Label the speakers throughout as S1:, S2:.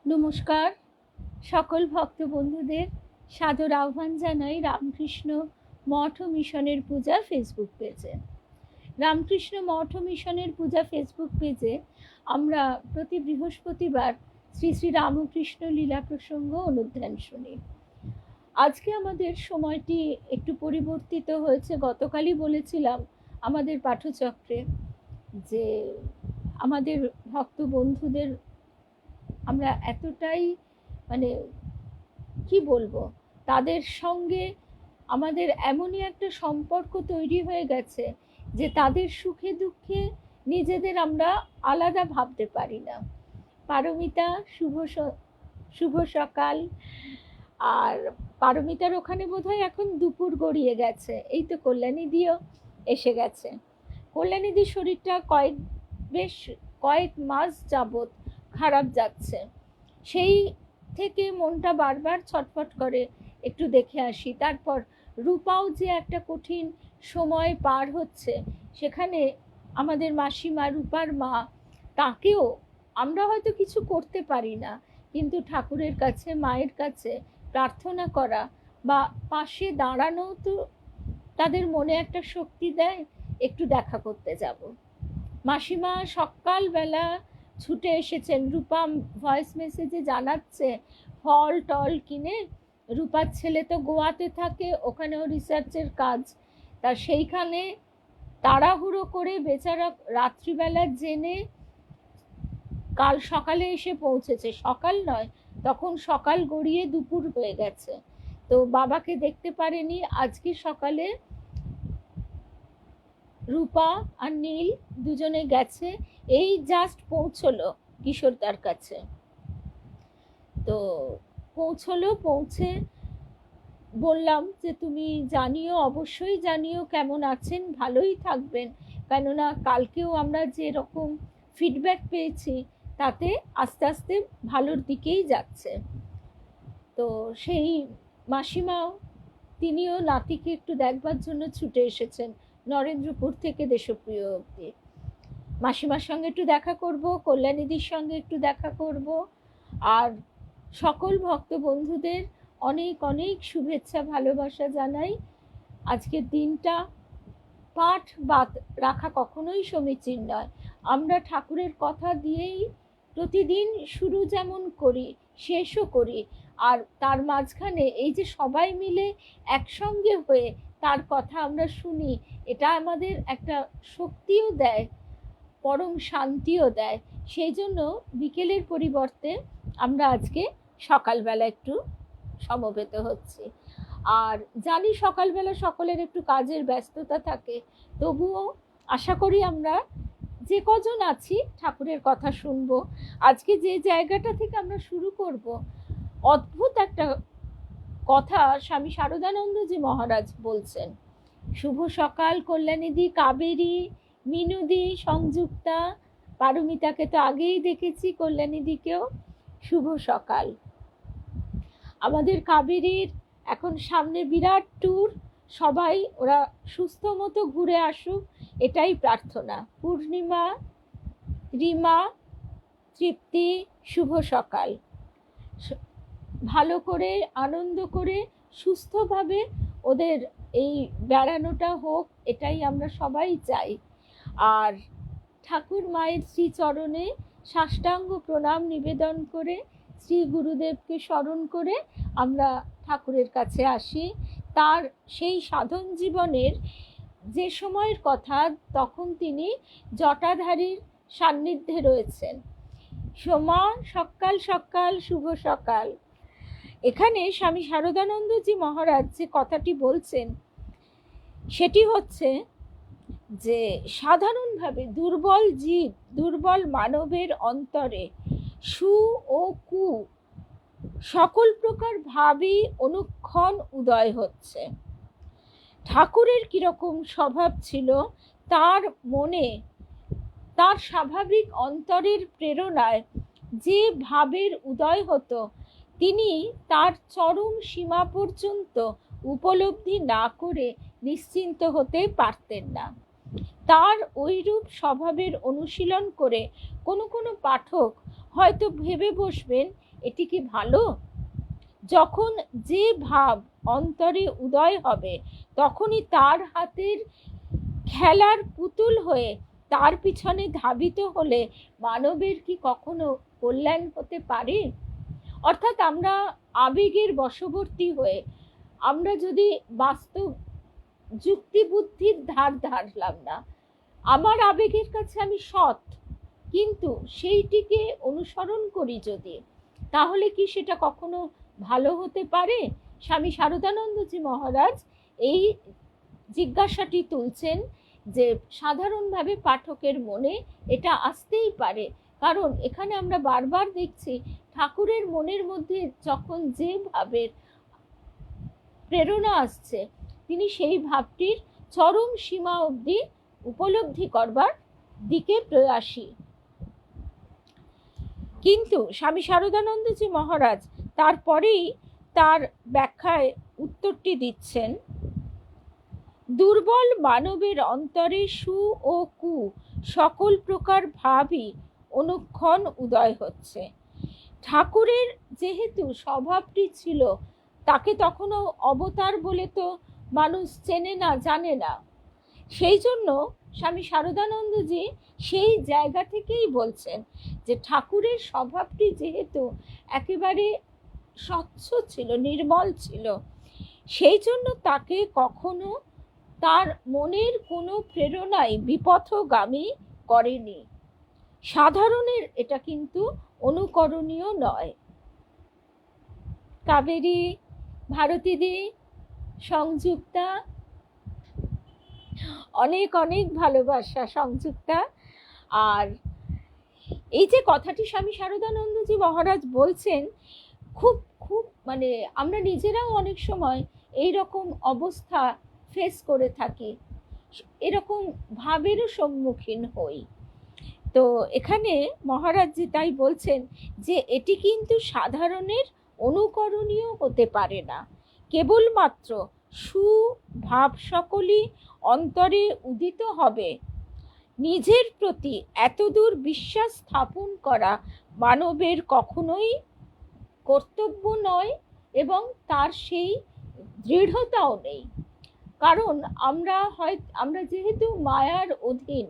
S1: নমস্কার, সকল ভক্ত বন্ধুদের সাদর আহ্বান জানাই রামকৃষ্ণ মঠ ও মিশনের পূজা ফেসবুক পেজে। রামকৃষ্ণ মঠ ও মিশনের পূজা ফেসবুক পেজে আমরা প্রতি বৃহস্পতিবার শ্রী শ্রী রামকৃষ্ণ লীলা প্রসঙ্গ অনুধ্যান শুনি। আজকে আমাদের সময়টি একটু পরিবর্তিত হয়েছে। গতকালই বলেছিলাম আমাদের পাঠচক্রে যে আমাদের ভক্ত বন্ধুদের আমরা এতটাই কি বলবো, তাদের সঙ্গে আমাদের এমনই একটা সম্পর্ক তৈরি হয়ে গেছে যে তাদের সুখে দুঃখে নিজেদের আমরা আলাদা ভাবতে পারি না। পারমিতা, শুভ সকাল। আর পারমিতার ওখানে বোধহয় এখন দুপুর গড়িয়ে গেছে। এই তো কল্যাণীদিও এসে গেছে। কল্যাণীদির শরীরটা বেশ কয়েক মাস যাবৎ খারাপ যাচ্ছে। সেই থেকে মনটা বারবার ছটফট করে একটু দেখে আসি। তারপর রূপাও যে একটা কঠিন সময় পার হচ্ছে, সেখানে আমাদের মাসিমা, রূপার মা, তাকেও আমরা হয়তো কিছু করতে পারি না, কিন্তু ঠাকুরের কাছে, মায়ের কাছে প্রার্থনা করা বা পাশে দাঁড়ানো তো তাদের মনে একটা শক্তি দেয়। একটু দেখা করতে যাব। মাসিমা সকালবেলা ছুটে এসেছেন। রূপা ভয়েস মেসেজে জানাচ্ছে ফল টল কিনে, রূপার ছেলে তো গোয়াতে থাকে, ওখানেও রিসার্চের কাজ, তা সেইখানে তাড়াহুড়ো করে বেচারা রাত্রিবেলা জেনে কাল সকালে এসে পৌঁছেছে। সকাল নয়, তখন সকাল গড়িয়ে দুপুর হয়ে গেছে। তো বাবাকে দেখতে পারেনি। আজকে সকালে রূপা আর নীল দুজনে গেছে, এই জাস্ট পৌঁছলো কিশোরদার কাছে। তো পৌঁছে বললাম যে তুমি জানিও, অবশ্যই জানিও কেমন আছেন, ভালোই থাকবেন, কেননা কালকেও আমরা যেরকম ফিডব্যাক পেয়েছি তাতে আস্তে আস্তে ভালোর দিকেই যাচ্ছে। তো সেই মাসিমাও, তিনিও নাতিকে একটু দেখবার জন্য ছুটে এসেছেন নরেন্দ্রপুর থেকে দেশপ্রিয় অবধি। মাসিমার সঙ্গে একটু দেখা করব, কল্যাণীদির সঙ্গে একটু দেখা করব, আর সকল ভক্ত বন্ধুদের অনেক অনেক শুভেচ্ছা, ভালোবাসা জানাই। আজকের দিনটা পাঠ বাদ রাখা কখনোই সমীচীন নয়। আমরা ঠাকুরের কথা দিয়েই প্রতিদিন শুরু যেমন করি, শেষও করি। আর তার মাঝখানে এই যে সবাই মিলে একসঙ্গে হয়ে তার কথা আমরা শুনি, এটা আমাদের একটা শক্তিও দেয়, পরম শান্তিও দেয়। সেই জন্য বিকেলের পরিবর্তে আমরা আজকে সকালবেলা একটু সমবেত হচ্ছি। আর জানি সকালবেলা সকলের একটু কাজের ব্যস্ততা থাকে, তবুও আশা করি আমরা যে কজন আছি ঠাকুরের কথা শুনবো। আজকে যে জায়গাটা থেকে আমরা শুরু করব, অদ্ভুত একটা কথা স্বামী শারদানন্দজি মহারাজ বলছেন। শুভ সকাল কল্যাণীদি, কাবেরী, মিনুদি, সংযুক্তা, পারমিতাকে তো আগেই দেখেছি, কল্যাণীদিকেও শুভ সকাল। আমাদের কাবেরীর এখন সামনে বিরাট ট্যুর, সবাই ওরা সুস্থ মতো ঘুরে আসুক, এটাই প্রার্থনা। পূর্ণিমা, রিমা, তৃপ্তি, শুভ সকাল। ভালো করে, আনন্দ করে, সুস্থভাবে ওদের এই বেড়ানোটা হোক, এটাই আমরা সবাই চাই। আর ঠাকুর মায়ের শ্রীচরণে সাষ্টাঙ্গ প্রণাম নিবেদন করে, শ্রী গুরুদেবকে স্মরণ করে আমরা ঠাকুরের কাছে আসি। তার সেই সাধন জীবনের যে সময়ের কথা, তখন তিনি জটাধারীর সান্নিধ্যে রয়েছেন। সোমা, সকাল সকাল, শুভ সকাল। এখানে স্বামী শারদানন্দজি মহারাজ যে কথাটি বলছেন, সেটি হচ্ছে যে সাধারণভাবে দুর্বল জীব, দুর্বল মানবের অন্তরে সু ও কু সকল প্রকার ভাবই অনুক্ষণ উদয় হচ্ছে। ঠাকুরের কিরকম স্বভাব ছিল, তার মনে, তার স্বাভাবিক অন্তরের প্রেরণায় যে ভাবের উদয় হতো, তিনি তার চরম সীমা পর্যন্ত উপলব্ধি না করে নিশ্চিন্ত হতে পারতেন না। তার ওইরূপ স্বভাবের অনুশীলন করে কোনো কোনো পাঠক হয়তো ভেবে বসবেন এটি কি ভালো? যখন যে ভাব অন্তরে উদয় হবে তখনই তার হাতের খেলার পুতুল হয়ে তার পিছনে ধাবিত হলে মানবের কি কখনো কল্যাণ হতে পারে? অর্থাৎ আমরা আবেগের বশবর্তী হয়ে আমরা যদি বাস্তব যুক্তি বুদ্ধির ধার ধারলাম না, আমার আবেগের কাছে আমি সৎ, কিন্তু সেইটিকে অনুসরণ করি যদি, তাহলে কি সেটা কখনো ভালো হতে পারে? স্বামী শারদানন্দজি মহারাজ এই জিজ্ঞাসাটি তুলছেন যে সাধারণভাবে পাঠকের মনে এটা আসতেই পারে, কারণ এখানে আমরা বারবার দেখছি ঠাকুরের মনের মধ্যে যখন যে ভাবের প্রেরণা আসছে তিনি সেই ভাবটির চরম সীমা অবধি উপলব্ধি করবার দিকে প্রয়াসী। কিন্তু স্বামী শারদানন্দজি মহারাজ তারপরেই তার ব্যাখ্যায় উত্তরটি দিচ্ছেন, দুর্বল মানবের অন্তরে সু ও কু সকল প্রকার ভাবই অনুক্ষণ উদয় হচ্ছে। ঠাকুরের যেহেতু স্বভাবটি ছিল, তাকে তখনও অবতার বলে তো মানুষ চেনে না, জানে না, সেই জন্য স্বামী শারদানন্দজি সেই জায়গা থেকেই বলছেন যে ঠাকুরের স্বভাবটি যেহেতু একেবারে স্বচ্ছ ছিল, নির্মল ছিল, সেই জন্য তাকে কখনো তার মনের কোনো প্রেরণাই বিপথগামী করেনি। সাধারণের এটা কিন্তু অনুকরণীয় নয়। কাবেরী, ভারতীদি, সংযুক্তা, অনেক অনেক ভালোবাসা সংযুক্তা। আর এই যে কথাটি স্বামী শারদানন্দজি মহারাজ বলছেন, খুব খুব মানে আমরা নিজেরাও অনেক সময় এই রকম অবস্থা ফেস করে থাকি, এরকম ভাবেরও সম্মুখীন হই। তো এখানে মহারাজজি তাই বলছেন যে এটি কিন্তু সাধারণের অনুকরণীয় হতে পারে না, কেবলমাত্র সুভাব সকলই অন্তরে উদিত হবে। নিজের প্রতি এতদূর বিশ্বাস স্থাপন করা মানবের কখনোই কর্তব্য নয় এবং তার সেই দৃঢ়তাও নেই। কারণ আমরা যেহেতু মায়ার অধীন,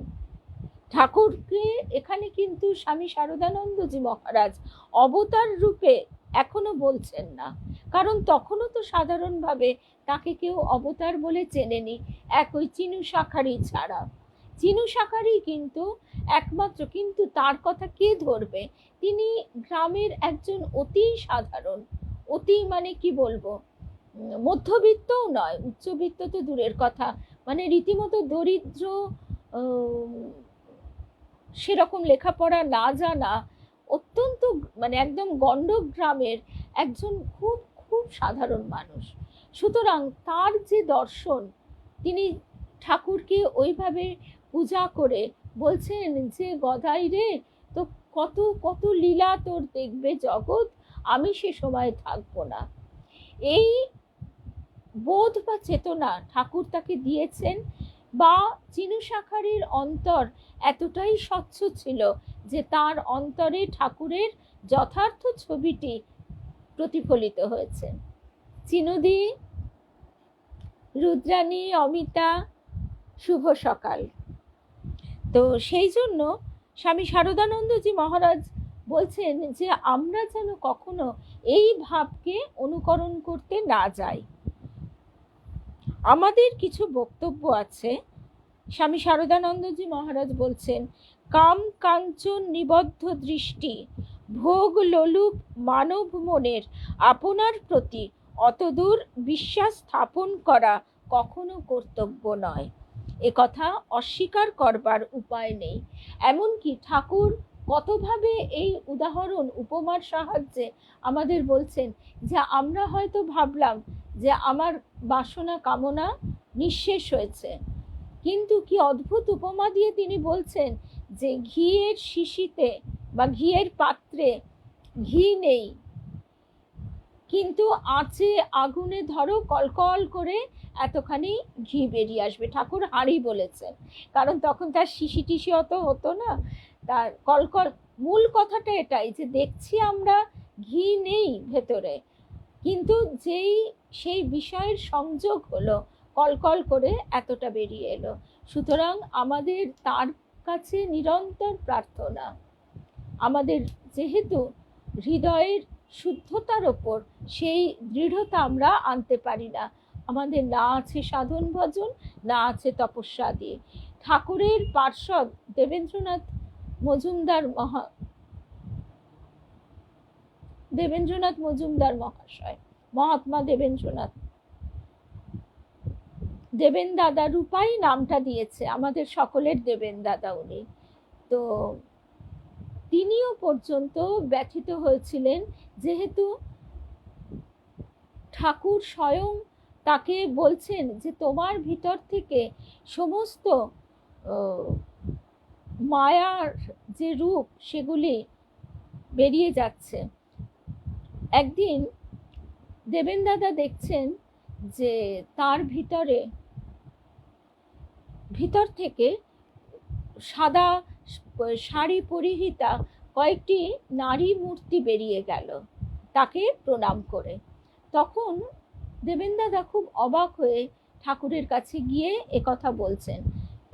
S1: ঠাকুরকে এখানে কিন্তু স্বামী শারদানন্দজি মহারাজ অবতার রূপে এখনো বলছেন না, কারণ তখনও তো সাধারণভাবে তাকে কেউ অবতার বলে চেনেনি, এক ওই চিনু শাঁখারি ছাড়া। চিনু শাঁখারি কিন্তু একমাত্র, কিন্তু তার কথা কে ধরবে? তিনি গ্রামের একজন অতি সাধারণ, অতি মানে কি বলবো, মধ্যবিত্তও নয়, উচ্চবিত্ত তো দূরের কথা, মানে রীতিমতো দরিদ্র, সেরকম লেখাপড়া না জানা, অত্যন্ত মানে একদম গণ্ড গ্রামের একজন খুব খুব সাধারণ মানুষ। সুতরাং তার যে দর্শন, তিনি ঠাকুরকে ওইভাবে পূজা করে বলছেন যে গদাই রে, তো কত কত লীলা তোর দেখবে জগৎ, আমি সে সময় থাকবো না। এই বোধ বা চেতনা ঠাকুর তাকে দিয়েছেন, বা চিনু শাঁখারির অন্তর এতটাই স্বচ্ছ ছিল যে তার অন্তরে ঠাকুরের যথার্থ ছবিটি প্রতিফলিত হয়েছে। চিনুদি, রুদ্রাণী, অমিতা, শুভ সকাল। তো সেই জন্য স্বামী শারদানন্দজি মহারাজ বলছেন যে আমরা যেন কখনো এই ভাবকে অনুকরণ করতে না যাই। আমাদের কিছু বক্তব্য আছে। স্বামী শারদানন্দজি মহারাজ বলছেন, কাম কাঞ্চন নিবদ্ধ দৃষ্টি, ভোগ লোলুপ মানব মনের আপনার প্রতি অতদূর বিশ্বাস স্থাপন করা কখনো কর্তব্য নয়। এ কথা অস্বীকার করবার উপায় নেই। এমনকি ঠাকুর কতভাবে এই উদাহরণ উপমার সাহায্যে আমাদের বলছেন যে আমরা হয়তো ভাবলাম যে আমার বাসনা কামনা নিঃশেষ হয়েছে, কিন্তু কি অদ্ভুত উপমা দিয়ে তিনি বলছেন যে ঘিয়ের শিশিতে বা ঘিয়ের পাত্রে ঘি নেই, কিন্তু আঁচে আগুনে ধরো কলকল করে এতখানি ঘি বেরিয়ে আসবে। ঠাকুর হাঁড়ি বলেছেন, কারণ তখন তার শিশি টিশি অত হতো না, তার কলকল। মূল কথাটা এটাই যে দেখছি আমরা ঘি নেই ভেতরে, কিন্তু সেই বিষয়ের সংযোগ হলো, কলকল করে এতটা বেরিয়ে এলো। সুতরাং আমাদের তার কাছে নিরন্তর প্রার্থনা। আমাদের যেহেতু হৃদয়ের শুদ্ধতার ওপর সেই দৃঢ়তা আমরা আনতে পারি না, আমাদের না আছে সাধন ভজন, না আছে তপস্যা দিয়ে। ঠাকুরের পার্ষদ দেবেন্দ্রনাথ মজুমদার মহাশয়, মহাত্মা দেবেন দাদা রূপাই নামটা দিয়েছে, আমাদের সকলের দেবেন দাদা উনি। তো তিনিও পর্যন্ত ব্যথিত হয়েছিলেন, যেহেতু ঠাকুর স্বয়ং তাকে বলছেন যে তোমার ভিতর থেকে সমস্ত মায়ার যে রূপ সেগুলি বেরিয়ে যাচ্ছে। একদিন দেবেন দাদা দেখছেন যে তার ভিতর থেকে সাদা শাড়ি পরিহিতা কয়েকটি নারী মূর্তি বেরিয়ে গেল তাকে প্রণাম করে। তখন দেবেন দাদা খুব অবাক হয়ে ঠাকুরের কাছে গিয়ে একথা বলছেন।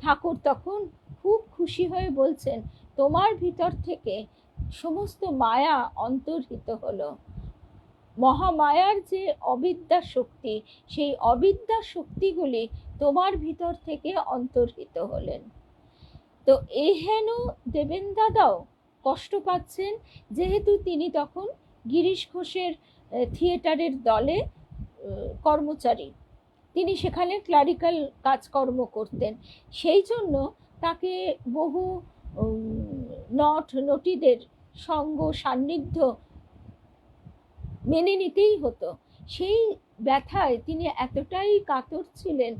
S1: ঠাকুর তখন খুব খুশি হয়ে বলছেন, তোমার ভিতর থেকে সমস্ত মায়া অন্তর্হিত হলো। মহামায়ার যে অবিদ্যা শক্তি, সেই অবিদ্যা শক্তিগুলি তোমার ভিতর থেকে অন্তর্হিত হলেন। তো হেন দেবেন দাদাও কষ্ট পাচ্ছেন, যেহেতু তিনি তখন গিরিশ ঘোষের থিয়েটারের দলে কর্মচারী, তিনি সেখানে ক্লারিক্যাল কাজকর্ম করতেন। সেই জন্য তাকে বহু নটীদের সঙ্গ সান্নিধ্য মেনে নিতেই হতো। সেই ব্যথায় তিনি এতটাই কাতর ছিলেন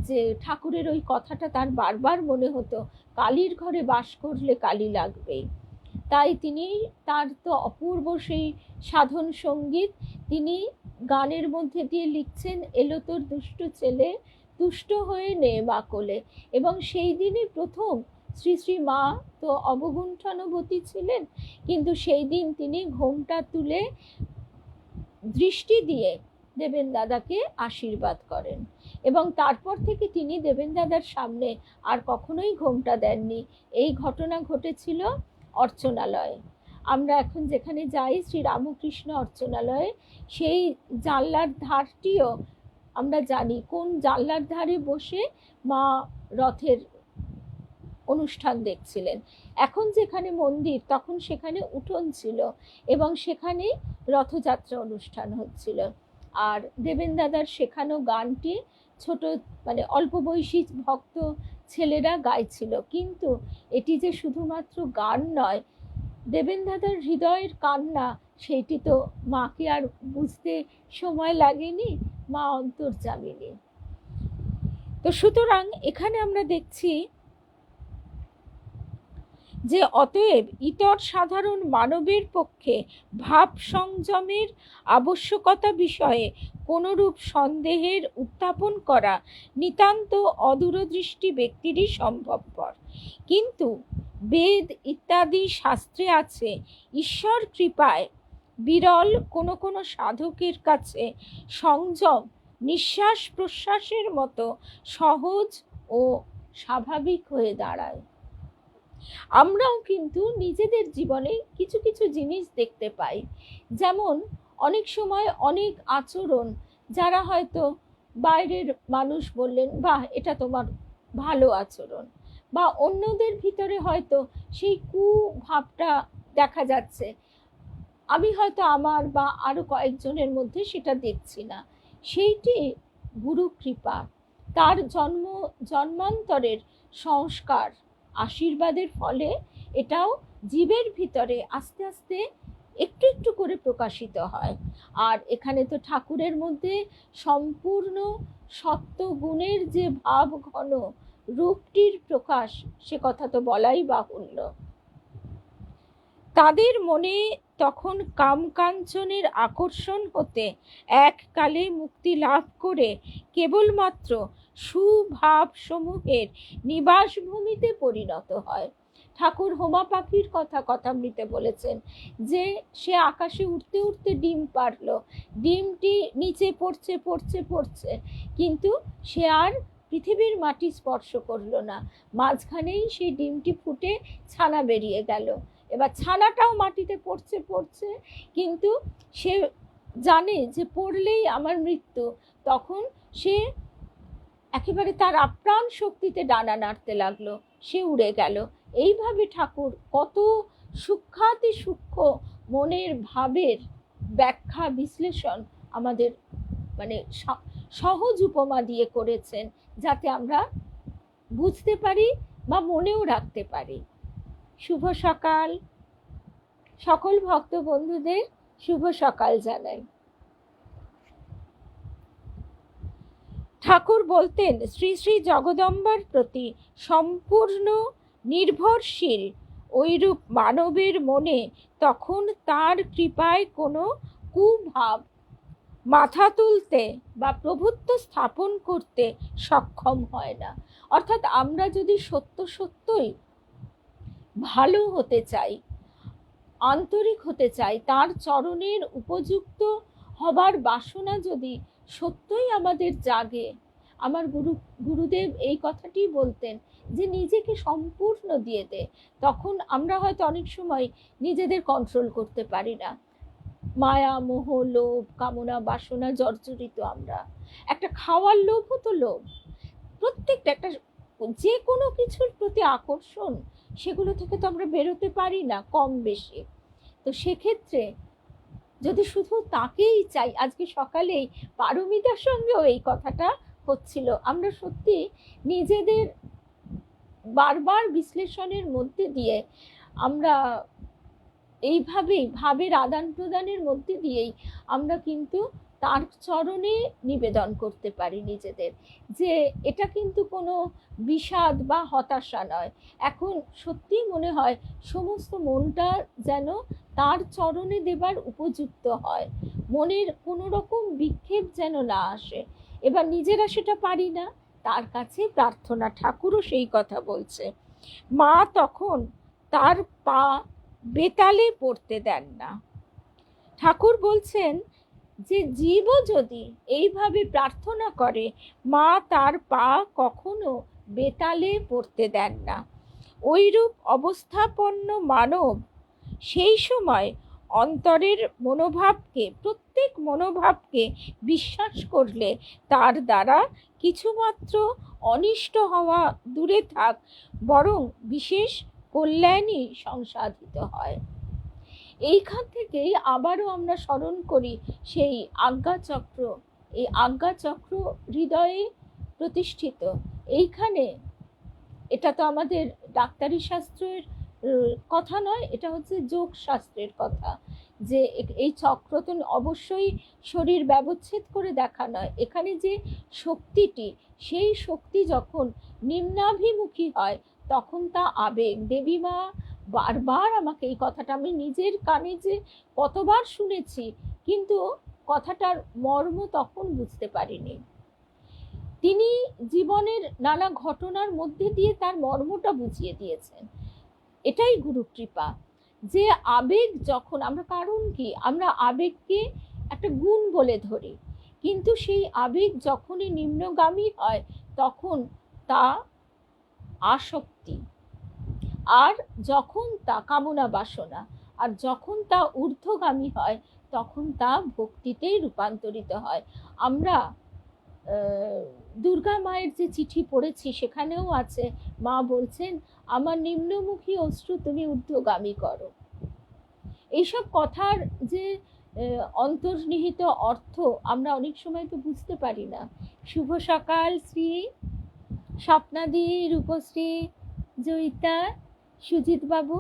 S1: যে ঠাকুরের ওই কথাটা তার বারবার মনে হতো, কালীর ঘরে বাস করলে কালী লাগবেই। তাই তিনি তার তো অপূর্ব সেই সাধন সঙ্গীত তিনি গানের মধ্যে দিয়ে লিখছেন, এলো তোর দুষ্ট ছেলে তুষ্ট হয়ে নে মা কোলে। এবং সেই দিনই প্রথম শ্রী শ্রী মা তো অবগুণ্ঠনবতী ছিলেন, কিন্তু সেই দিন তিনি ঘোমটা তুলে দৃষ্টি দিয়ে দেবেন দাদাকে আশীর্বাদ করেন। এবং তারপর থেকে তিনি দেবেন দাদার সামনে আর কখনোই ঘোমটা দেননি। এই ঘটনা ঘটেছিল অর্চনালয়ে। আমরা এখন যেখানে যাই শ্রী রামকৃষ্ণ অর্চনালয়ে, সেই জানলার ধারটিও আমরা জানি কোন জানলার ধারে বসে মা রথের অনুষ্ঠান দেখছিলেন। এখন যেখানে মন্দির, তখন সেখানে উঠোন ছিল এবং সেখানে রথযাত্রা অনুষ্ঠান হচ্ছিল। আর দেবেন দাদার শেখানো গানটি ছোট অল্প বয়সী ভক্ত ছেলেরা গাইছিল। কিন্তু এটি যে শুধুমাত্র গান নয়, দেবেন দাদার হৃদয়ের কান্না, সেইটি তো মাকে আর বুঝতে সময় লাগেনি, মা অন্তর্যামিনী। তো সুতরাং এখানে আমরা দেখছি যে অতএব ইতর সাধারণ মানবের পক্ষে ভাব সংযমের আবশ্যকতা বিষয়ে কোনরূপ সন্দেহের উত্থাপন করা নিতান্ত অদূরদৃষ্টি ব্যক্তিরই সম্ভবপর। কিন্তু বেদ ইত্যাদি শাস্ত্রে আছে, ঈশ্বর কৃপায় বিরল কোনো কোনো সাধকের কাছে সংযম নিঃশ্বাস প্রশ্বাসের মতো সহজ ও স্বাভাবিক হয়ে দাঁড়ায়। আমরাও কিন্তু নিজেদের জীবনে কিছু কিছু জিনিস দেখতে পাই, যেমন অনেক সময় অনেক আচরণ, যারা হয়তো বাইরের মানুষ বললেন বাহ এটা তোমার ভালো আচরণ, বা অন্যদের ভিতরে হয়তো সেই কুভাবটা দেখা যাচ্ছে, আমি হয়তো আমার বা আরো কয়েকজনের মধ্যে সেটা দেখছি না। সেইটি গুরু কৃপা, তার জন্মান্তরের সংস্কার আশীর্বাদের ফলে এটাও জীবের ভিতরে আস্তে আস্তে একটু একটু করে প্রকাশিত হয়। আর এখানে তো ঠাকুরের মধ্যে সম্পূর্ণ সত্য গুণের যে ভাব ঘন রূপটির প্রকাশ, সে কথা তো বলাই বাহুল্য। তাদের মনে তখন কামকাঞ্চনের আকর্ষণ হতে এককালে মুক্তি লাভ করে কেবলমাত্র সুভাব সমূহের নিবাসভূমিতে পরিণত হয়। ঠাকুর হোমা পাখির কথা কথামৃতে বলেছেন যে সে আকাশে উঠতে উঠতে ডিম পারলো, ডিমটি নিচে পড়ছে পড়ছে পড়ছে, কিন্তু সে আর পৃথিবীর মাটি স্পর্শ করলো না, মাঝখানেই সেই ডিমটি ফুটে ছানা বেরিয়ে গেল। এবার ছানাটাও মাটিতে পড়ছে পড়ছে, কিন্তু সে জানে যে পড়লেই আমার মৃত্যু, তখন সে একেবারে তার আপ্রাণ শক্তিতে ডানা নাড়তে লাগলো, সে উড়ে গেল। এইভাবে ঠাকুর কত সূক্ষ্মাতি সূক্ষ্ম মনের ভাবের ব্যাখ্যা বিশ্লেষণ আমাদের মানে সহজ উপমা দিয়ে করেছেন, যাতে আমরা বুঝতে পারি বা মনেও রাখতে পারি। শুভ সকাল, সকল ভক্ত বন্ধুদের শুভ সকাল জানাই। ঠাকুর বলতেন শ্রী শ্রী জগদম্বার প্রতি সম্পূর্ণ নির্ভরশীল ওইরূপ মানবের মনে তখন তার কৃপায় কোনো কুভাব মাথা তুলতে বা প্রভুত্ব স্থাপন করতে সক্ষম হয় না। অর্থাৎ আমরা যদি সত্য সত্যই ভালো হতে চাই, আন্তরিক হতে চাই, তার চরণের উপযুক্ত হবার বাসনা যদি সত্যই আমাদের জাগে, আমার গুরুদেব এই কথাটি বলতেন যে নিজেকে সম্পূর্ণ দিয়ে দে। তখন আমরা হয়তো অনেক সময় নিজেদের কন্ট্রোল করতে পারি না, মায়া মোহ লোভ কামনা বাসনা জর্জরিত আমরা। একটা খাওয়ার লোভও তো লোভ, প্রত্যেকটা একটা যে কোনো কিছুর প্রতি আকর্ষণ, সেগুলো থেকে তো আমরা বেরোতে পারি না কম বেশি। তো সেক্ষেত্রে যদি শুধু তাকেই চাই, আজকে সকালেই পারমিতার সঙ্গেও এই কথাটা হচ্ছিল, আমরা সত্যি নিজেদের বারবার বিশ্লেষণের মধ্যে দিয়ে আমরা এইভাবেই ভাবের আদান প্রদানের মধ্যে দিয়েই আমরা কিন্তু তার চরণে নিবেদন করতে পারি নিজেদের, যে এটা কিন্তু কোনো বিষাদ বা হতাশা নয়। এখন সত্যি মনে হয় সমস্ত মনটা যেন তার চরণে দেবার উপযুক্ত হয়, মনের কোনো রকম বিক্ষেপ যেন না আসে। এবার নিজেরা সেটা পারি না, তার কাছে প্রার্থনা। ঠাকুরও সেই কথা বলছে, মা তখন তার পা বেতালে পড়তে দেন না। ঠাকুর বলছেন যে জীবও যদি এইভাবে প্রার্থনা করে, মা তার পা কখনো বেতালে পড়তে দেন না। ওইরূপ অবস্থাপন্ন মানব সেই সময় অন্তরের মনোভাবকে, প্রত্যেক মনোভাবকে বিশ্বাস করলে তার দ্বারা কিছুমাত্র অনিষ্ট হওয়া দূরে থাক, বরং বিশেষ কল্যাণই সংসাধিত হয়। এইখান থেকেই আবারও আমরা স্মরণ করি সেই আজ্ঞাচক্র। এই আজ্ঞাচক্র হৃদয়ে প্রতিষ্ঠিত। এইখানে এটা তো আমাদের ডাক্তারি শাস্ত্রের কথা নয়, এটা হচ্ছে যোগ শাস্ত্রের কথা, যে এই চক্র তো অবশ্যই শরীর ব্যবচ্ছেদ করে দেখা নয়। এখানে যে শক্তিটি, সেই শক্তি যখন নিম্নাভিমুখী হয় তখন তা আবেগ। দেবী মা বারবার আমাকে এই কথাটা, আমি নিজের কানে যে কতবার শুনেছি, কিন্তু কথাটার মর্ম তখন বুঝতে পারিনি। তিনি জীবনের নানা ঘটনার মধ্যে দিয়ে তার মর্মটা বুঝিয়ে দিয়েছেন। এটাই গুরু কৃপা, যে আবেগ যখন আমরা, কারণ কি আমরা আবেগকে একটা গুণ বলে ধরি, কিন্তু সেই আবেগ যখনই নিম্নগামী হয় তখন তা আসক্তি, আর যখন তা কামনা বাসনা, আর যখন তা ঊর্ধ্বগামী হয় তখন তা ভক্তিতেই রূপান্তরিত হয়। আমরা দুর্গা মায়ের যে চিঠি পড়েছি সেখানেও আছে, মা বলছেন আমার নিম্নমুখী অশ্রু তুমি ঊর্ধ্বগামী করো। এইসব কথার যে অন্তর্নিহিত অর্থ আমরা অনেক সময় তো বুঝতে পারি না। শুভ সকাল শ্রী স্বপ্নাদি, রূপশ্রী, জয়িতা, সুজিত বাবু।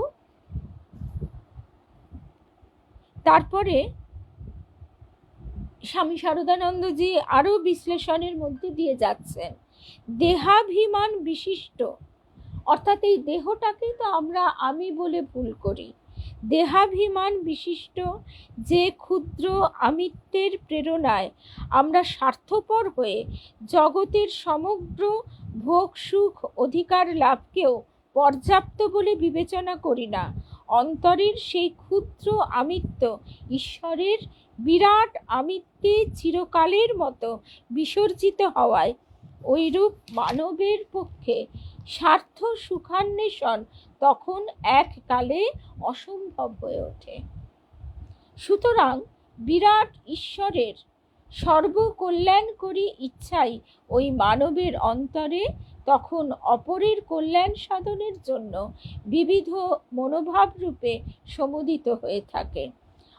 S1: তারপরে স্বামী শারদানন্দজি আরো বিশ্লেষণের মধ্যে দিয়ে যাচ্ছেন, দেহাভিমান বিশিষ্ট, অর্থাৎ এই দেহটাকেই তো আমরা আমি বলে ভুল করি। দেহাভিমান বিশিষ্ট যে ক্ষুদ্র আমিত্বের প্রেরণায় আমরা স্বার্থপর হয়ে জগতের সমগ্র ভোগ সুখ অধিকার লাভকেও পর্যাপ্ত বলে বিবেচনা করি না। অন্তরের সেই ক্ষুদ্র আমিত্ব ঈশ্বরের বিরাট আমিত্বে চিরকালের মতো বিসর্জিত হওয়ায় ওইরূপ মানবের পক্ষে স্বার্থ সুখান্বেষণ তখন এককালে অসম্ভব হয়ে ওঠে। সুতরাং বিরাট ঈশ্বরের সর্বকল্যাণকরী ইচ্ছাই ওই মানবের অন্তরে তখন অপরের কল্যাণ সাধনের জন্য বিবিধ মনোভাব রূপে সমুদিত হয়ে থাকে।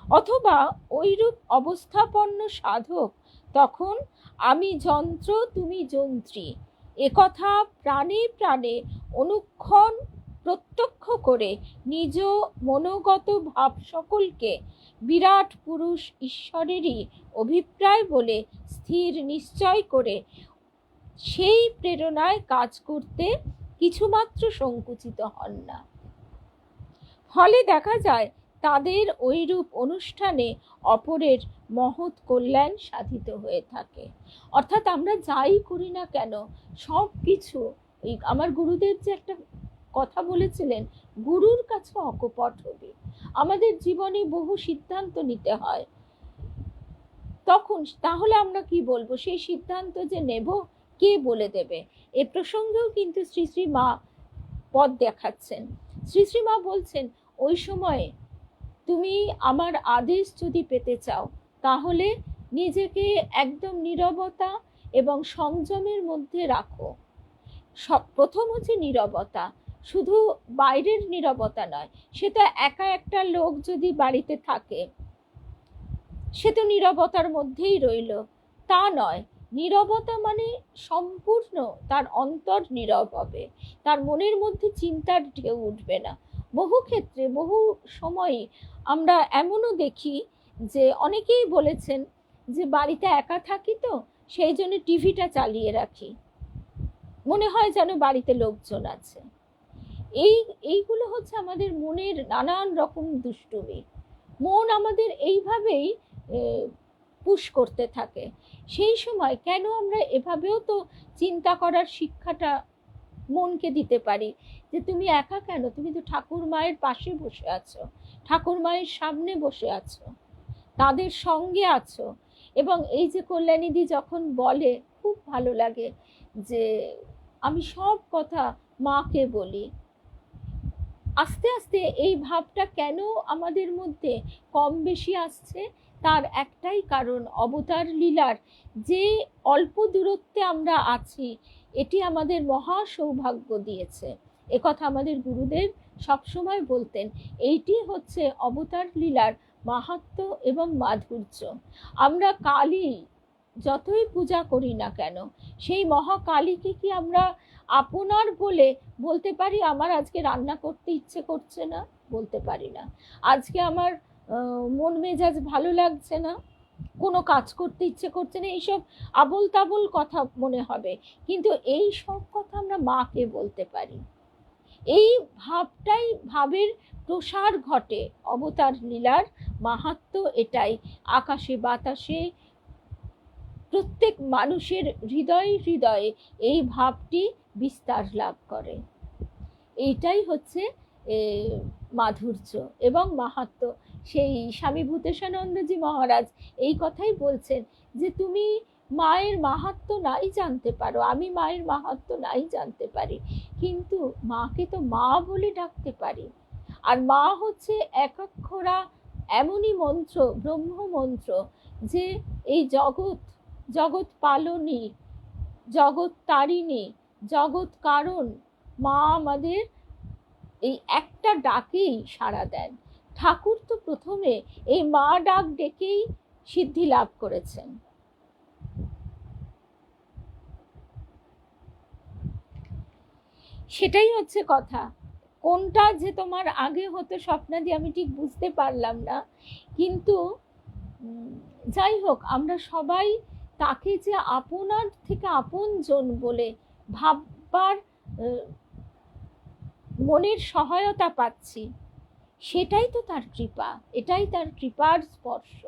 S1: অথবা ওইরূপ অবস্থাপন্ন সাধক তখন আমি যন্ত্র তুমি যন্ত্রী একথা প্রাণে প্রাণে অনুক্ষণ প্রত্যক্ষ করে নিজ মনোগত ভাব সকলকে বিরাট পুরুষ ঈশ্বরেরই অভিপ্রায় বলে স্থির নিশ্চয় করে সেই প্রেরণায় কাজ করতে কিছুমাত্র সংকুচিত হন না। ফলে দেখা যায় তাদের ওইরূপ অনুষ্ঠানে অপরের মহৎ কল্যাণ সাধিত হয়ে থাকে। অর্থাৎ আমরা যাই করি না কেন সব কিছু, আমার গুরুদেব যে একটা কথা বলেছিলেন, গুরুর কাছে অকপট হবে। আমাদের জীবনে বহু সিদ্ধান্ত নিতে হয়, তখন তাহলে আমরা কি বলবো? সেই সিদ্ধান্ত যে নেব কে বলে দেবে? এ প্রসঙ্গেও কিন্তু শ্রী শ্রী মা পথ দেখাচ্ছেন। শ্রী শ্রী মা বলছেন, ওই সময়ে তুমি আমার আদেশ যদি পেতে চাও তাহলে নিজেকে একদম নীরবতা এবং সংযমের মধ্যে রাখো। প্রথম হচ্ছে নীরবতা, শুধু বাইরের নীরবতা নয়, সেটা একা একটা লোক যদি বাড়িতে থাকে সে তো নীরবতার মধ্যেই রইল, তা নয়। নীরবতা মানে সম্পূর্ণ তার অন্তর নীরব হবে, তার মনের মধ্যে চিন্তার ঢেউ উঠবে না। বহু ক্ষেত্রে বহু সময়ই আমরা এমনও দেখি যে অনেকেই বলেছেন যে বাড়িতে একা থাকি তো সেই জন্য টিভিটা চালিয়ে রাখি, মনে হয় যেন বাড়িতে লোকজন আছে। এইগুলো হচ্ছে আমাদের মনের নানান রকম দুষ্টুমি। মন আমাদের এইভাবেই পুশ করতে থাকে। সেই সময় কেন আমরা এভাবেও তো চিন্তা করার শিক্ষাটা মনকে দিতে পারি যে তুমি একা কেন, তুমি তো ঠাকুর মায়ের পাশে বসে আছো, ঠাকুর মায়ের সামনে বসে আছো, তাদের সঙ্গে আছো। এবং এই যে কল্যাণীদি যখন বলে, খুব ভালো লাগে যে আমি সব কথা মাকে বলি। আস্তে আস্তে এই ভাবটা কেন আমাদের মধ্যে কম বেশি আসছে, তার একটাই কারণ, অবতার লীলার যে অল্প দূরত্বে আমরা আছি এটি আমাদের মহা সৌভাগ্য দিয়েছে। একথা আমাদের গুরুদেব সবসময় বলতেন। এইটি হচ্ছে অবতার লীলার মাহাত্ম্য এবং মাধুর্য। আমরা কালী যতই পূজা করি না কেন, সেই মহাকালীকে কি আমরা আপনার বলে বলতে পারি আমার আজকে রান্না করতে ইচ্ছে করছে না? বলতে পারি না। আজকে আমার মন মেজাজ ভালো লাগছে না, কোনো কাজ করতে ইচ্ছে করছে না, এইসব আবোল তাবোল কথা মনে হবে, কিন্তু এই সব কথা আমরা মাকে বলতে পারি। এই ভাবটাই, ভাবের প্রসার ঘটে। অবতার লীলার মাহাত্ম্য এটাই। আকাশে বাতাসে প্রত্যেক মানুষের হৃদয়ে হৃদয়ে এই ভাবটি বিস্তার লাভ করে। এইটাই হচ্ছে মাধুর্য এবং মাহাত্ম্য। সেই স্বামী ভূতেশানন্দজি মহারাজ এই কথাই বলছেন যে তুমি মায়ের মাহাত্ম্য নাই জানতে পারো, আমি মায়ের মাহাত্ম্য নাই জানতে পারি, কিন্তু মাকে তো মা বলে ডাকতে পারি। আর মা হচ্ছে একাক্ষরা এমনই মন্ত্র, ব্রহ্ম মন্ত্র, যে এই জগৎ পালনী, জগৎ তারিণী, জগৎ কারণ মা আমাদের এই একটা ডাকেই সাড়া দেন। ঠাকুর তো প্রথমে এই মা ডাক ডেকেই সিদ্ধি লাভ করেছেন। সেটাই হচ্ছে কথা। কোনটা যে তোমার আগে হতো স্বপ্নাদি আমি ঠিক বুঝতে পারলাম না, কিন্তু যাই হোক, আমরা সবাই তাকে যে আপনার থেকে আপন জন বলে ভাববার মনের সহায়তা পাচ্ছি, সেটাই তো তার কৃপা, এটাই তার কৃপার স্পর্শ।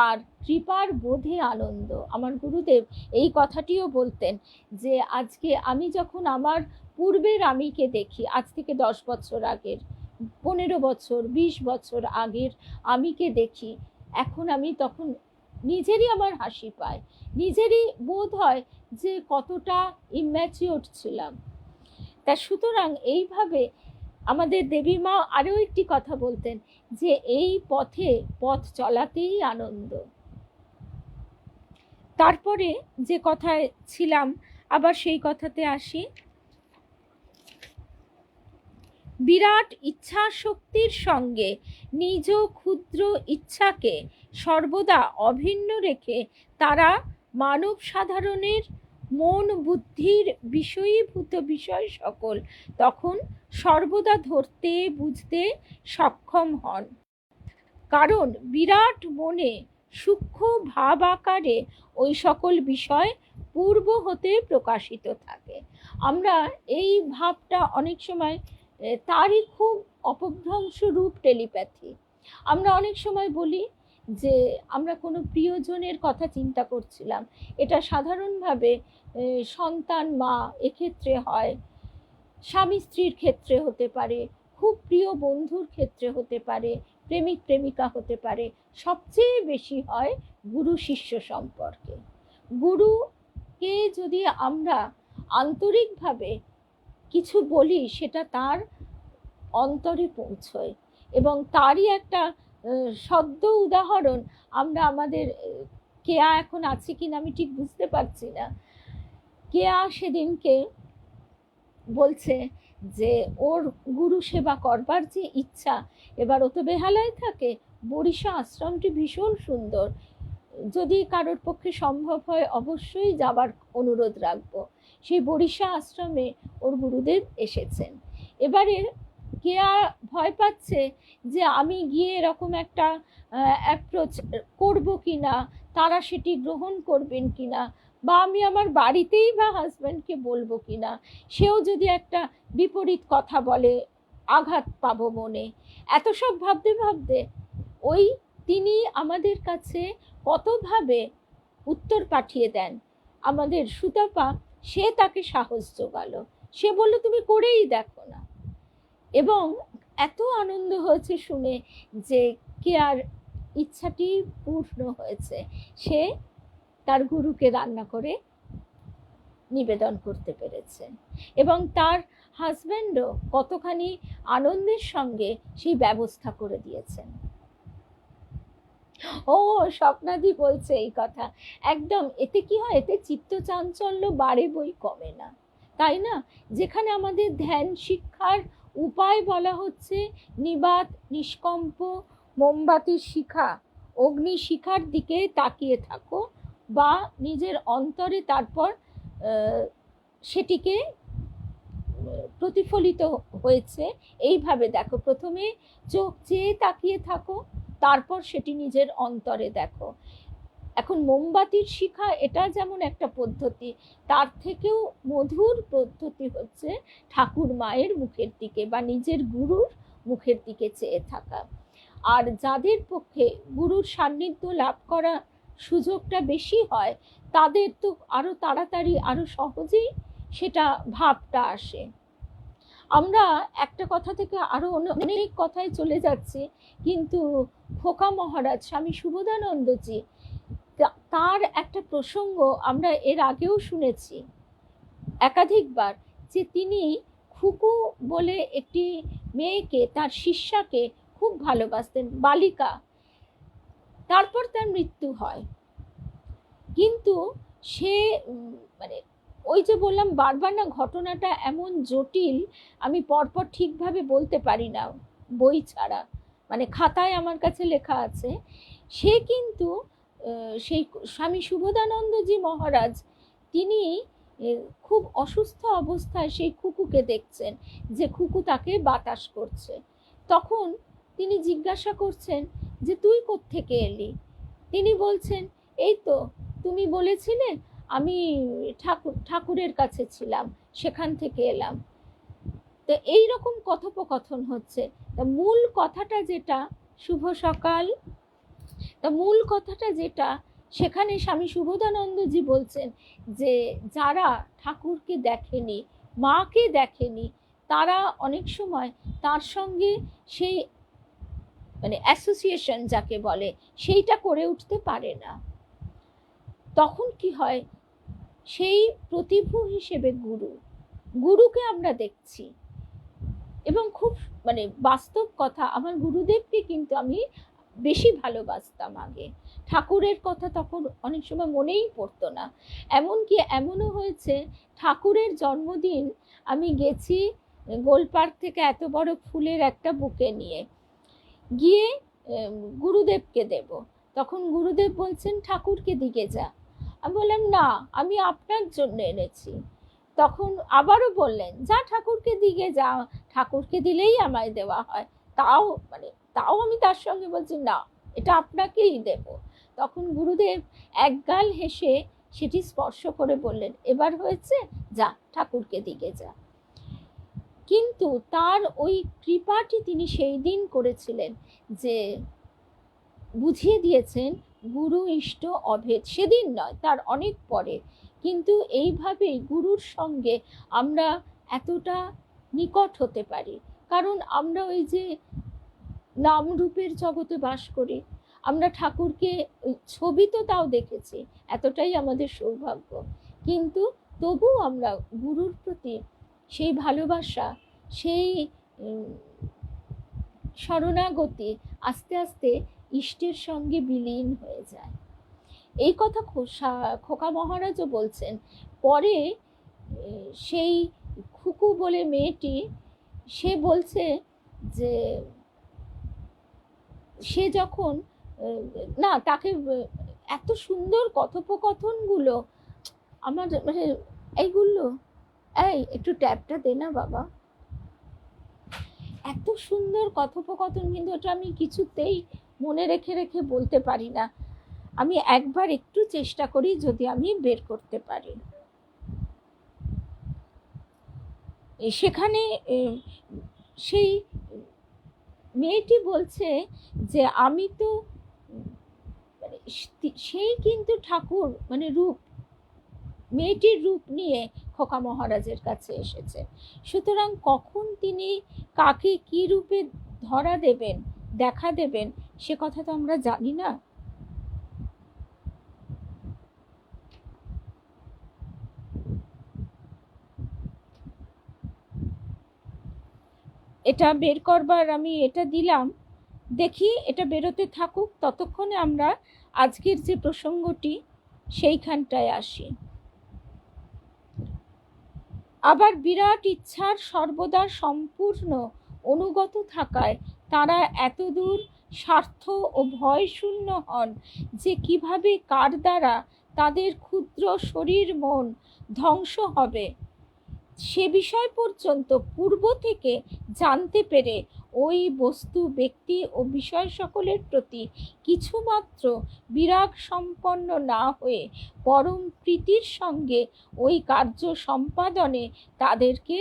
S1: আর কৃপার বোধে আনন্দ। আমার গুরুদেব এই কথাটিও বলতেন যে আজকে আমি যখন আমার পূর্বের আমিকে দেখি, আজ থেকে 10 বছর আগের, 15 বছর, 20 বছর আগের আমিকে দেখি, এখন আমি তখন নিজেরই আমার হাসি পায়, নিজেরই বোধ হয় যে কতটা ইম্যাচিওর ছিলাম। তা সুতরাং এইভাবে আমাদের দেবী মা আরও একটি কথা বলতেন যে এই পথ চলাতেই আনন্দ। তারপরে যে কথায় ছিলাম আবার সেই কথাতে আসি। বিরাট ইচ্ছা শক্তির সঙ্গে নিজ ক্ষুদ্র ইচ্ছাকে সর্বদা অভিন্ন রেখে তারা মানব সাধারণের মন বুদ্ধির বিষয়ীভূত বিষয় সকল তখন সর্বদা ধরতে বুঝতে সক্ষম হন। কারণ বিরাট মনে সূক্ষ্ম ভাব আকারে ওই সকল বিষয় পূর্ব হতে প্রকাশিত থাকে। আমরা এই ভাবটা অনেক সময় তারই খুব অপভ্রংশ রূপ টেলিপ্যাথি। আমরা অনেক সময় বলি যে আমরা কোনো প্রিয়জনের কথা চিন্তা করছিলাম, এটা সাধারণভাবে সন্তান মা এক্ষেত্রে হয়, স্বামী স্ত্রীর ক্ষেত্রে হতে পারে, খুব প্রিয় বন্ধুর ক্ষেত্রে হতে পারে, প্রেমিক প্রেমিকা হতে পারে, সবচেয়ে বেশি হয় গুরু শিষ্য সম্পর্কে। গুরুকে যদি আমরা আন্তরিকভাবে কিছু বলি সেটা তার অন্তরে পৌঁছয়, এবং তারই একটা সদ্য উদাহরণ আমরা আমাদের কেয়া এখন আছে কিনা আমি ঠিক বুঝতে পারছি না। কেয়া সেদিনকে বলছে যে ওর গুরু সেবা করবার যে ইচ্ছা, এবার ও তো বেহালায় থাকে, বরিশা আশ্রমটি ভীষণ সুন্দর, যদি কারোর পক্ষে সম্ভব হয় অবশ্যই যাবার অনুরোধ রাখবো। সেই বরিশা আশ্রমে ওর গুরুদেব এসেছেন। এবারে কেয়া ভয় পাচ্ছে যে আমি গিয়ে এরকম একটা অ্যাপ্রোচ করব কিনা, তারা সেটি গ্রহণ করবেন কিনা, বা আমি আমার বাড়িতেই বা হাজব্যান্ডকে বলবো কিনা, সেও যদি একটা বিপরীত কথা বলে আঘাত পাবো মনে। এত সব ভাবতে ভাবতে ওই তিনি আমাদের কাছে কতভাবে উত্তর পাঠিয়ে দেন। আমাদের সুতপা, সে তাকে সাহস জোগালো, সে বলল তুমি করেই দেখো না। এবং এত আনন্দ হয়েছে শুনে যে কেয়ার ইচ্ছাটি পূর্ণ হয়েছে, সে তার গুরুকে রান্না করে নিবেদন করতে পেরেছে, এবং তার হাজব্যান্ডও কতখানি আনন্দের সঙ্গে সেই ব্যবস্থা করে দিয়েছেন। ও স্বপ্নাদি বলছে এই কথা, একদম এতে কি হয়, এতে চিত্ত চাঞ্চল্য বাড়ে বই কমে না, তাই না? যেখানে আমাদের ধ্যান শিক্ষার উপায় বলা হচ্ছে নিবাত নিষ্কম্প মোমবাতির শিখা, অগ্নি শিখার দিকে তাকিয়ে থাকো, বা নিজের অন্তরে তারপর সেটিকে প্রতিফলিত হয়েছে এইভাবে দেখো, প্রথমে চোখ চেয়ে তাকিয়ে থাকো, তারপর সেটি নিজের অন্তরে দেখো। এখন মোমবাতির শিখা এটা যেমন একটা পদ্ধতি, তার থেকেও মধুর পদ্ধতি হচ্ছে ঠাকুর মায়ের মুখের দিকে বা নিজের গুরুর মুখের দিকে চেয়ে থাকা। আর যাদের পক্ষে গুরুর সান্নিধ্য লাভ করা সুযোগটা বেশি হয়, তাদের তো আরো তাড়াতাড়ি আরো সহজেই সেটা ভাবটা আসে। আমরা একটা কথা থেকে আরো অনেক কথায় চলে যাচ্ছি, কিন্তু খোকা মহারাজ স্বামী শুভদানন্দজি, তার একটা প্রসঙ্গ আমরা এর আগেও শুনেছি একাধিকবার, যে তিনি খুকু বলে একটি মেয়েকে, তার শিষ্যাকে খুব ভালোবাসতেন, বালিকা। তারপর তার মৃত্যু হয়, কিন্তু সে মানে ওই যে বললাম বারবার না, ঘটনাটা এমন জটিল আমি পরপর ঠিকভাবে বলতে পারি না বই ছাড়া, মানে খাতায় আমার কাছে লেখা আছে। সে কিন্তু সেই স্বামী শুভদানন্দজি মহারাজ, তিনি খুব অসুস্থ অবস্থায় সেই খুকুকে দেখছেন, যে খুকু তাকে বাতাস করছে। তখন তিনি জিজ্ঞাসা করছেন যে তুই কোত্থেকে এলি? তিনি বলছেন এই তো তুমি বলেছিলে, আমি ঠাকুরের কাছে ছিলাম, সেখান থেকে এলাম। তো এইরকম কথোপকথন হচ্ছে। মূল কথাটা যেটা, শুভ সকাল, তা মূল কথাটা যেটা, সেখানে স্বামী শুভদানন্দজি বলছেন যে যারা ঠাকুরকে দেখেনি, মাকে দেখেনি, তারা অনেক সময় তার সঙ্গে সেই মানে অ্যাসোসিয়েশন যাকে বলে সেইটা করে উঠতে পারে না। তখন কি হয়, সেই প্রতিভু হিসেবে গুরুকে আমরা দেখছি। এবং খুব মানে বাস্তব কথা, আমার গুরুদেবকে কিন্তু আমি বেশি ভালোবাসতাম আগে। ঠাকুরের কথা তখন অনেক সময় মনেই পড়তো না। এমনকি এমনও হয়েছে, ঠাকুরের জন্মদিন আমি গেছি গোলপার্ক থেকে এত বড় ফুলের একটা বুকে নিয়ে গিয়ে গুরুদেবকে দেব। তখন গুরুদেব বলছেন ঠাকুরকে দিকে যা। আমি বললাম না, আমি আপনার জন্য এনেছি। তখন আবারও বললেন যা ঠাকুরকে দিকে যা, ঠাকুরকে দিলেই আমায় দেওয়া হয়। তাও আমি তার সঙ্গে বলছি না, এটা আপনাকেই দেব। তখন গুরুদেব একগাল হেসে সেটি স্পর্শ করে বললেন এবার হয়েছে, যা ঠাকুরকে দিকে যা। কিন্তু তার ওই কৃপাটি তিনি সেই দিন করেছিলেন, যে বুঝিয়ে দিয়েছেন গুরু ইষ্ট অভেদ। সেদিন নয়, তার অনেক পরে। কিন্তু এইভাবেই গুরুর সঙ্গে আমরা এতটা নিকট হতে পারি, কারণ আমরা ওই যে নাম রূপের জগতে বাস করি। আমরা ঠাকুরকে ছবি তো তাও দেখেছি, এতটাই আমাদের সৌভাগ্য। কিন্তু তবু আমরা গুরুর প্রতি সেই ভালোবাসা, সেই শরণাগতি আস্তে আস্তে ইষ্টের সঙ্গে বিলীন হয়ে যায়। এই কথা খোকা মহারাজও বলছেন। পরে সেই খুকু বলে মেয়েটি, সে বলছে যে সে যখন না, তাকে এত সুন্দর কথোপকথনগুলো আমার মানে এইগুলো, একটু ট্যাপটা দে না বাবা। এত সুন্দর কথোপকথন, কিন্তু ওটা আমি কিছুতেই মনে রেখে রেখে বলতে পারি না। আমি একবার একটু চেষ্টা করি যদি আমি বের করতে পারি। সেখানে সেই মেয়েটি বলছে যে আমি তো সেই কিন্তু ঠাকুর মানে রূপ, মেয়েটির রূপ নিয়ে খোকা মহারাজের কাছে এসেছে। সুতরাং কখন তিনি কাকে কি রূপে ধরা দেবেন, দেখা দেবেন, সে কথা তো আমরা জানি না। এটা বের করবার আমি এটা দিলাম, দেখি এটা বেরোতে থাকুক। ততক্ষণে আমরা আজকের যে প্রসঙ্গটি সেইখানটায় আসি। আবার বিরাট ইচ্ছার সর্বদা সম্পূর্ণ অনুগত থাকায় তারা এতদূর স্বার্থ ও ভয় শূন্য হন যে কিভাবে কার দ্বারা তাদের ক্ষুদ্র শরীর মন ধ্বংস হবে সে বিষয় পর্যন্ত পূর্ব থেকে জানতে পেরে ওই বস্তু, ব্যক্তি ও বিষয় সকলের প্রতি কিছুমাত্র বিরাগ সম্পন্ন না হয়ে পরম প্রীতির সঙ্গে ওই কার্য সম্পাদনে তাদেরকে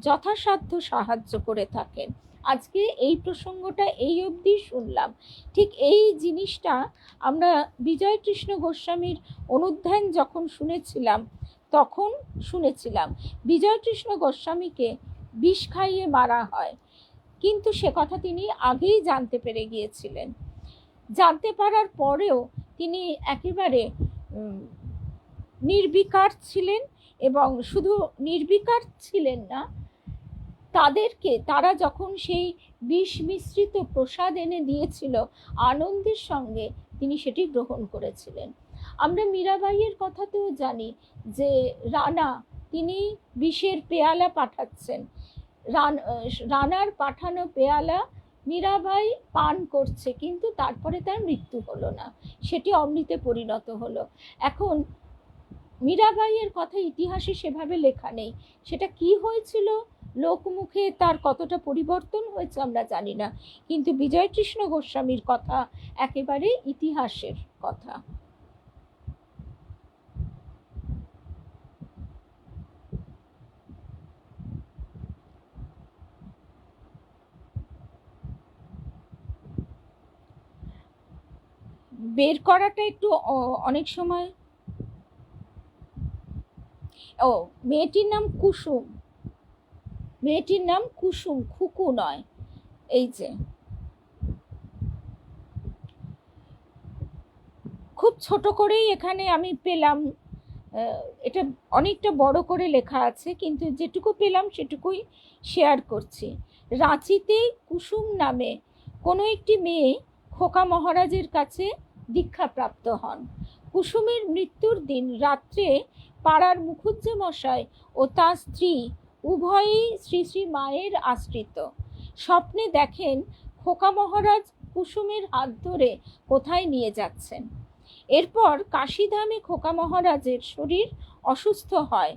S1: যথাসাধ্য সাহায্য করে থাকেন। আজকে এই প্রসঙ্গটা এই অবধি শুনলাম। ঠিক এই জিনিসটা আমরা বিজয়কৃষ্ণ গোস্বামীর অনুধ্যান যখন শুনেছিলাম, তখন শুনেছিলাম বিজয়কৃষ্ণ গোস্বামীকে বিষ খাইয়ে মারা হয়, কিন্তু সে কথা তিনি আগেই জানতে পেরে গিয়েছিলেন। জানতে পারার পরেও তিনি একেবারে নির্বিকার ছিলেন, এবং শুধু নির্বিকার ছিলেন না, তারা যখন সেই বিষ মিশ্রিত প্রসাদ এনে দিয়েছিল, আনন্দের সঙ্গে তিনি সেটি গ্রহণ করেছিলেন। আমরা মীরাবাইয়ের কথাতেও জানি যে রানা, তিনি বিষের পেয়ালা পাঠাচ্ছেন, রানার পাঠানো পেয়ালা মীরাবাই পান করছে, কিন্তু তারপরে তার মৃত্যু হলো না, সেটি অমৃতে পরিণত হলো। এখন মীরাবাইয়ের কথা ইতিহাসে সেভাবে লেখা নেই, সেটা কি হয়েছিল, লোকমুখে তার কতটা পরিবর্তন হয়েছে আমরা জানি না, কিন্তু বিজয়কৃষ্ণ গোস্বামীর কথা একেবারে ইতিহাসের কথা। বের করাটা একটু অনেক সময়। ও, মেয়েটির নাম কুসুম, মেয়েটির নাম কুসুম, খুকু নয়। এই যে খুব ছোট করেই এখানে আমি পেলাম, এটা অনেকটা বড় করে লেখা আছে, কিন্তু যেটুকু পেলাম সেটুকুই শেয়ার করছি। রাঁচিতে কুসুম নামে কোনো একটি মেয়ে খোকা মহারাজের কাছে দীক্ষাপ্রাপ্ত হন। কুসুমের মৃত্যুর দিন রাত্রে পাড়ার মুখুজ্জেমশাই ও তার স্ত্রী উভয়েই শ্রী শ্রী মায়ের আশ্রিত। স্বপ্নে দেখেন খোকা মহারাজ কুসুমের হাত ধরে কোথায় নিয়ে যাচ্ছেন। এরপর কাশীধামে খোকা মহারাজের শরীর অসুস্থ হয়।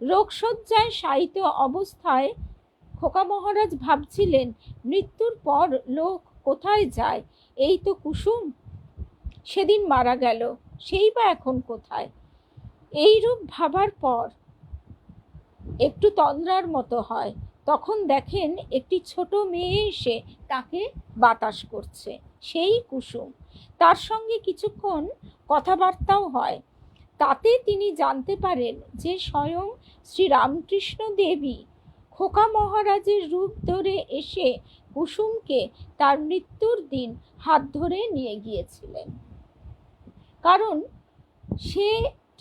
S1: রোগশয্যায় শায়িত অবস্থায় খোকা মহারাজ ভাবছিলেন, মৃত্যুর পর লোক কোথায় যায়? এই তো কুসুম সেদিন মারা গেল, সেই বা এখন কোথায়? এইরূপ ভাবার পর একটু তন্দ্রার মতো হয়। তখন দেখেন একটি ছোট মেয়ে এসে তাকে বাতাস করছে, সেই কুসুম। তার সঙ্গে কিছুক্ষণ কথাবার্তাও হয়। তাতে তিনি জানতে পারেন যে স্বয়ং শ্রীরামকৃষ্ণ দেবী খোকা মহারাজের রূপ ধরে এসে কুসুমকে তার মৃত্যুর দিন হাত ধরে নিয়ে গিয়েছিলেন। কারণ সে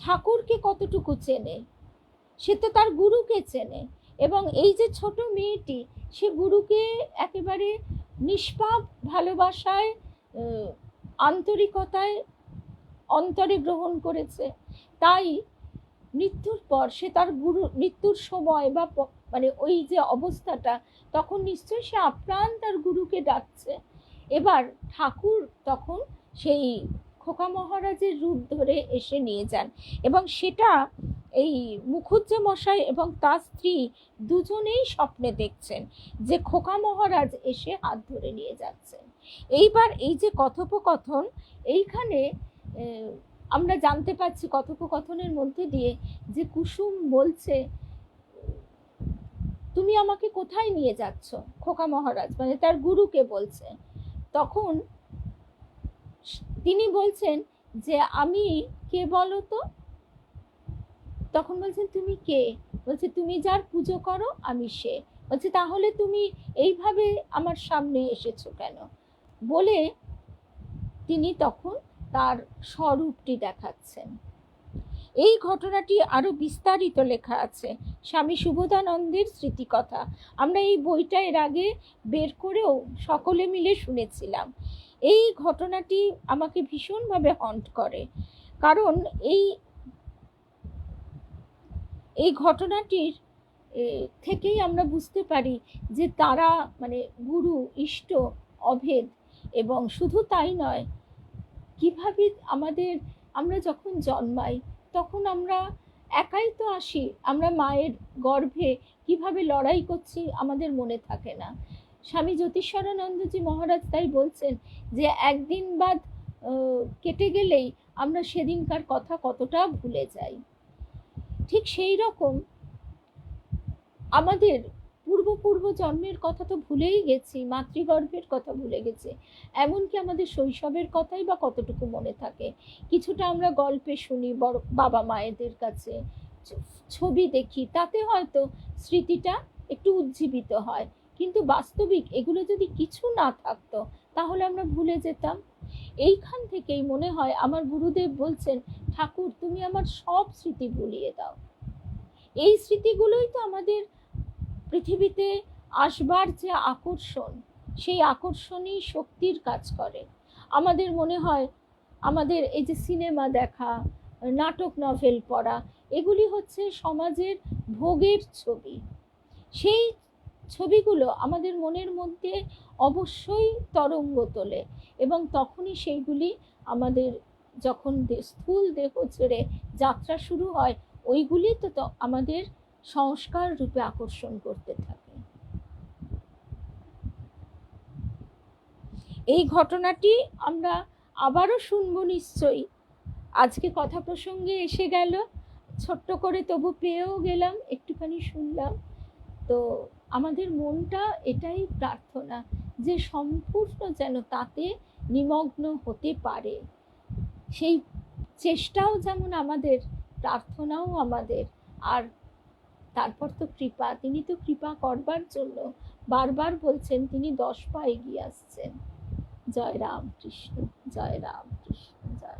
S1: ঠাকুরকে কতটুকু চেনে, সে তো তার গুরুকে চেনে, এবং এই যে ছোট মেয়েটি, সে গুরুকে একেবারে নিষ্পাপ ভালোবাসায়, আন্তরিকতায় অন্তরে গ্রহণ করেছে। তাই মৃত্যুর পর সে তার গুরু, মৃত্যুর সময় বা মানে ওই যে অবস্থাটা, তখন নিশ্চয়ই সে আপ্রাণ তার গুরুকে ডাকছে। এবার ঠাকুর তখন সেই খোকা মহারাজের রূপ ধরে এসে নিয়ে যান, এবং সেটা এই মুখুজ্জেমশাই এবং তার স্ত্রী দুজনেই স্বপ্নে দেখছেন যে খোকা মহারাজ এসে হাত ধরে নিয়ে যাচ্ছেন। এইবার এই যে কথোপকথন, এইখানে আমরা জানতে পারছি কথোপকথনের মধ্যে দিয়ে যে কুসুম বলছে, তুমি আমাকে কোথায় নিয়ে যাচ্ছ? খোকা মহারাজ মানে তার গুরুকে বলছে। তখন তিনি বলছেন যে আমি কে বলো তো? তখন বলছেন তুমি কে? বলছে তুমি যার পুজো করো আমি সে। বলছে তাহলে তুমি এইভাবে আমার সামনে এসেছো কেন? বলে তিনি তখন তার স্বরূপটি দেখাচ্ছেন। এই ঘটনাটি আরো বিস্তারিত লেখা আছে স্বামী সুবোধানন্দের স্মৃতিকথা। আমরা এই বইটা এর আগে বের করেও সকলে মিলে শুনেছিলাম। এই ঘটনাটি আমাকে ভীষণভাবে হন্ট করে, কারণ এই ঘটনাটির থেকেই আমরা বুঝতে পারি যে তারা মানে গুরু ইষ্ট অভেদ। এবং শুধু তাই নয়, কিভাবে আমরা যখন জন্মাই তখন আমরা একাই তো আসি, আমরা মায়ের গর্ভে কিভাবে লড়াই করছি আমাদের মনে থাকে না। স্বামী জ্যোতিষ্বরানন্দজি মহারাজ তাই বলছেন যে একদিন বাদ কেটে গেলেই আমরা সেদিনকার কথা কতটা ভুলে যাই। ঠিক সেই রকম আমাদের পূর্ব জন্মের কথা তো ভুলেই গেছি, মাতৃগর্ভের কথা ভুলে গেছি, এমনকি আমাদের শৈশবের কথাই বা কতটুকু মনে থাকে। কিছুটা আমরা গল্পে শুনি বড় বাবা মায়েদের কাছে, ছবি দেখি, তাতে হয়তো স্মৃতিটা একটু উজ্জীবিত হয়, কিন্তু বাস্তবিক এগুলো যদি কিছু না থাকতো তাহলে আমরা ভুলে যেতাম। এইখান থেকেই মনে হয় আমার গুরুদেব বলছেন, ঠাকুর তুমি আমার সব স্মৃতি ভুলিয়ে দাও। এই স্মৃতিগুলোই তো আমাদের পৃথিবীতে আসবার যে আকর্ষণ, সেই আকর্ষণই শক্তির কাজ করে। আমাদের মনে হয় আমাদের এই যে সিনেমা দেখা, নাটক নভেল পড়া, এগুলি হচ্ছে সমাজের ভোগের ছবি। সেই ছবিগুলো আমাদের মনের মধ্যে অবশ্যই তরঙ্গ তোলে, এবং তখনই সেইগুলি আমাদের যখন স্থূল দেহ ছেড়ে যাত্রা শুরু হয়, ওইগুলি তো আমাদের সংস্কার রূপে আকর্ষণ করতে থাকে। এই ঘটনাটি আমরা আবারও শুনবো নিশ্চয়ই। আজকে কথা প্রসঙ্গে এসে গেল, ছোট্ট করে তবু পেয়েও গেলাম, একটুখানি শুনলাম। তো আমাদের মনটা এটাই প্রার্থনা যে সম্পূর্ণ যেন তাতে নিমগ্ন হতে পারে, সেই চেষ্টাও যেমন আমাদের, প্রার্থনাও আমাদের। আর তারপর তো কৃপা, তিনি তো কৃপা করবার জন্য বারবার বলছেন, তিনি 10 পা এগিয়ে আসছেন। জয় রাম কৃষ্ণ, জয় রাম কৃষ্ণ, জয়